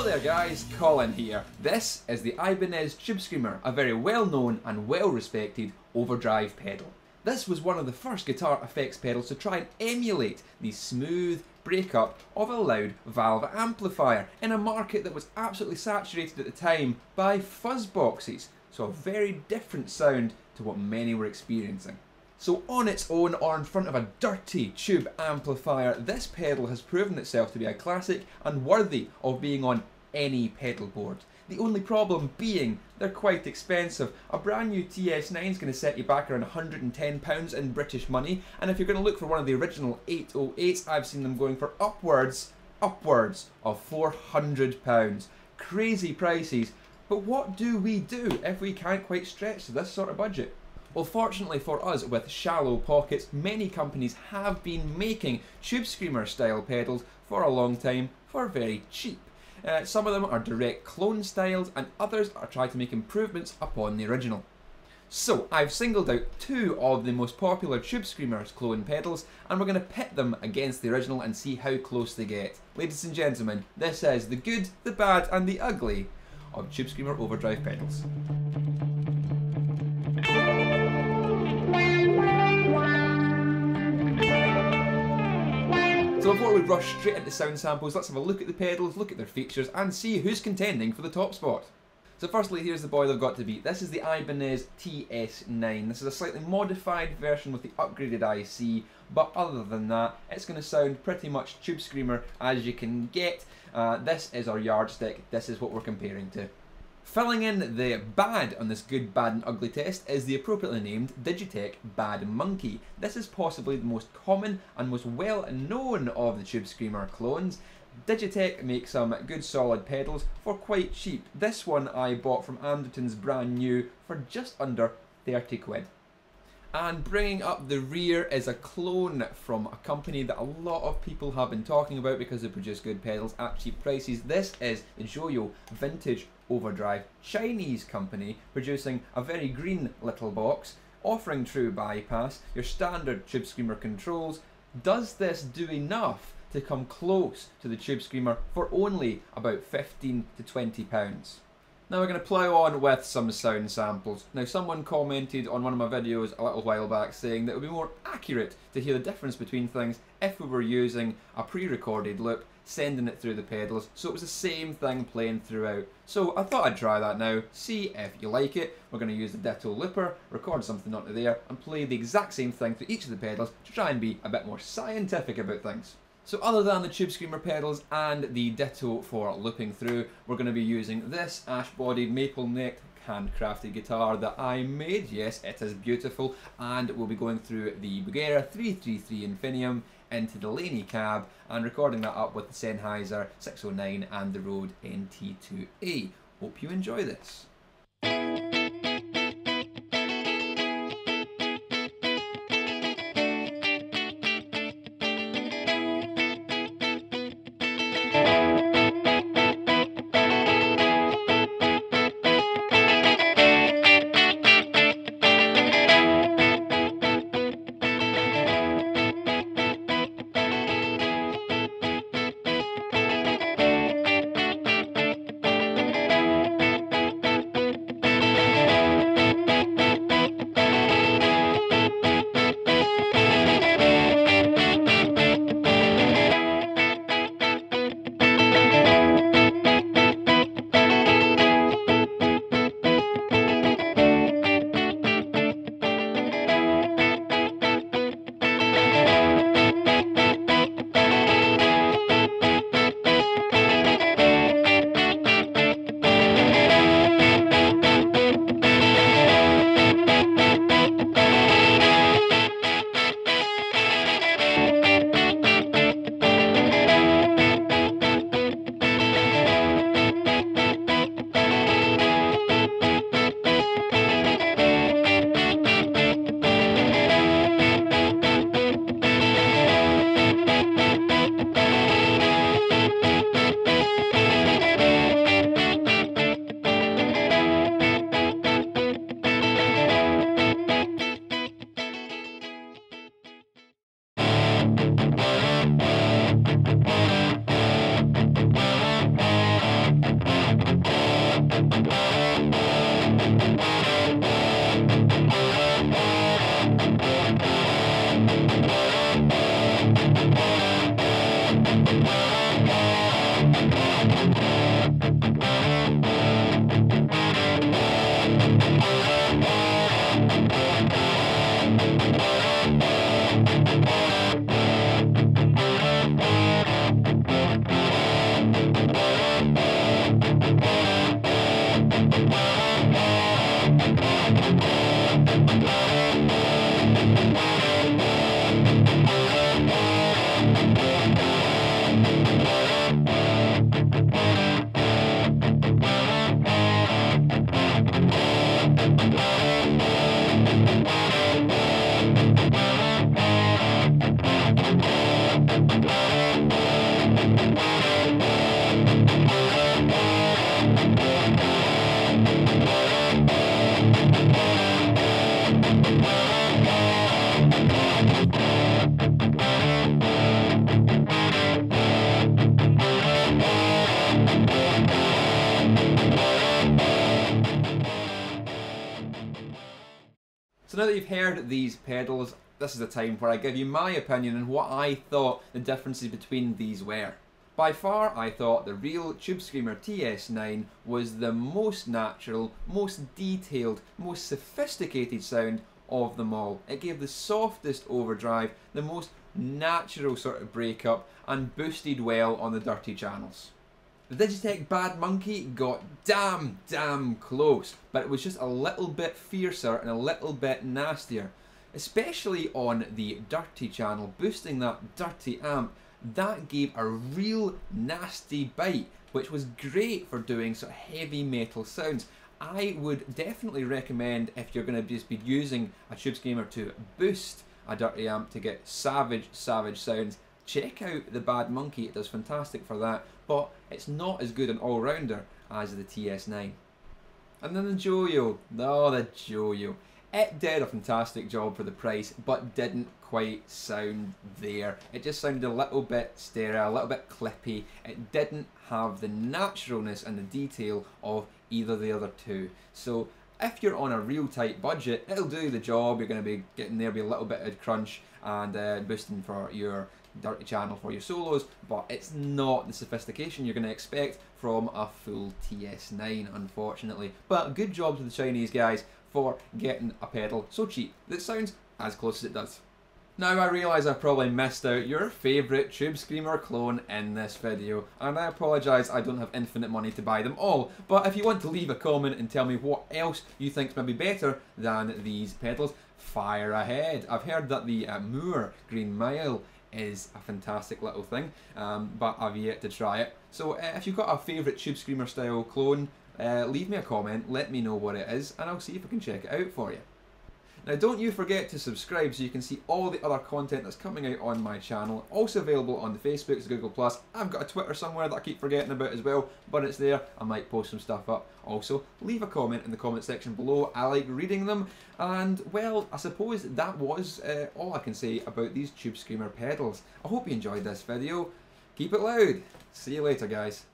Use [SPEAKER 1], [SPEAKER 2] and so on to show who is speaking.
[SPEAKER 1] Hello there guys, Colin here. This is the Ibanez Tube Screamer, a very well known and well respected overdrive pedal. This was one of the first guitar effects pedals to try and emulate the smooth breakup of a loud valve amplifier in a market that was absolutely saturated at the time by fuzz boxes, so a very different sound to what many were experiencing. So on its own or in front of a dirty tube amplifier, this pedal has proven itself to be a classic and worthy of being on any pedal board. The only problem being they're quite expensive. A brand new TS9 is going to set you back around £110 in British money, and if you're going to look for one of the original 808s, I've seen them going for upwards of £400. Crazy prices, but what do we do if we can't quite stretch to this sort of budget? Well, fortunately for us with shallow pockets, many companies have been making Tube Screamer style pedals for a long time for very cheap. Some of them are direct clone styles and others are trying to make improvements upon the original. So I've singled out two of the most popular Tube Screamers clone pedals and we're going to pit them against the original and see how close they get. Ladies and gentlemen, this is the good, the bad and the ugly of Tube Screamer overdrive pedals. So before we rush straight into sound samples, let's have a look at the pedals, look at their features and see who's contending for the top spot. So firstly, here's the boy they've got to beat. This is the Ibanez TS9. This is a slightly modified version with the upgraded IC, but other than that, it's going to sound pretty much Tube Screamer as you can get. This is our yardstick, this is what we're comparing to. Filling in the bad on this good, bad and ugly test is the appropriately named Digitech Bad Monkey. This is possibly the most common and most well known of the Tube Screamer clones. Digitech make some good solid pedals for quite cheap. This one I bought from Anderton's brand new for just under 30 quid. And bringing up the rear is a clone from a company that a lot of people have been talking about because they produce good pedals at cheap prices. This is the Joyo Vintage Overdrive, Chinese company, producing a very green little box, offering true bypass, your standard Tube Screamer controls. Does this do enough to come close to the Tube Screamer for only about £15 to £20? Now we're going to plough on with some sound samples. Now someone commented on one of my videos a little while back saying that it would be more accurate to hear the difference between things if we were using a pre-recorded loop, sending it through the pedals, so it was the same thing playing throughout. So I thought I'd try that now, see if you like it. We're going to use the Ditto looper, record something onto there and play the exact same thing through each of the pedals to try and be a bit more scientific about things. So other than the Tube Screamer pedals and the Ditto for looping through, we're going to be using this ash-bodied maple-necked handcrafted guitar that I made. Yes, it is beautiful, and we'll be going through the Bugera 333 Infinium into the Laney cab and recording that up with the Sennheiser 609 and the Rode NT2A. Hope you enjoy this. So now that you've heard these pedals, this is the time where I give you my opinion on what I thought the differences between these were. By far, I thought the real Tube Screamer TS9 was the most natural, most detailed, most sophisticated sound of them all. It gave the softest overdrive, the most natural sort of breakup, and boosted well on the dirty channels. The Digitech Bad Monkey got damn close, but it was just a little bit fiercer and a little bit nastier. Especially on the dirty channel, boosting that dirty amp, that gave a real nasty bite, which was great for doing sort of heavy metal sounds. I would definitely recommend, if you're going to just be using a Tube Screamer to boost a dirty amp to get savage sounds, check out the Bad Monkey. It does fantastic for that, but it's not as good an all-rounder as the TS9. And then the Joyo. Oh, the Joyo. It did a fantastic job for the price, but didn't quite sound there. It just sounded a little bit sterile, a little bit clippy. It didn't have the naturalness and the detail of either of the other two. So if you're on a real tight budget, it'll do the job. You're going to be getting there, be a little bit of crunch and boosting for your dirty channel for your solos, but it's not the sophistication you're going to expect from a full TS9, unfortunately. But good job to the Chinese guys for getting a pedal so cheap that sounds as close as it does. Now I realise I've probably missed out your favourite Tube Screamer clone in this video, and I apologise I don't have infinite money to buy them all, but if you want to leave a comment and tell me what else you think's maybe better than these pedals, fire ahead. I've heard that the Moore Green Mile is a fantastic little thing, but I've yet to try it. So if you've got a favourite Tube Screamer style clone, leave me a comment, let me know what it is, and I'll see if I can check it out for you. Now don't you forget to subscribe so you can see all the other content that's coming out on my channel. Also available on the Facebooks, Google+. I've got a Twitter somewhere that I keep forgetting about as well, but it's there. I might post some stuff up. Also, leave a comment in the comment section below. I like reading them. And, well, I suppose that was all I can say about these Tube Screamer pedals. I hope you enjoyed this video. Keep it loud. See you later, guys.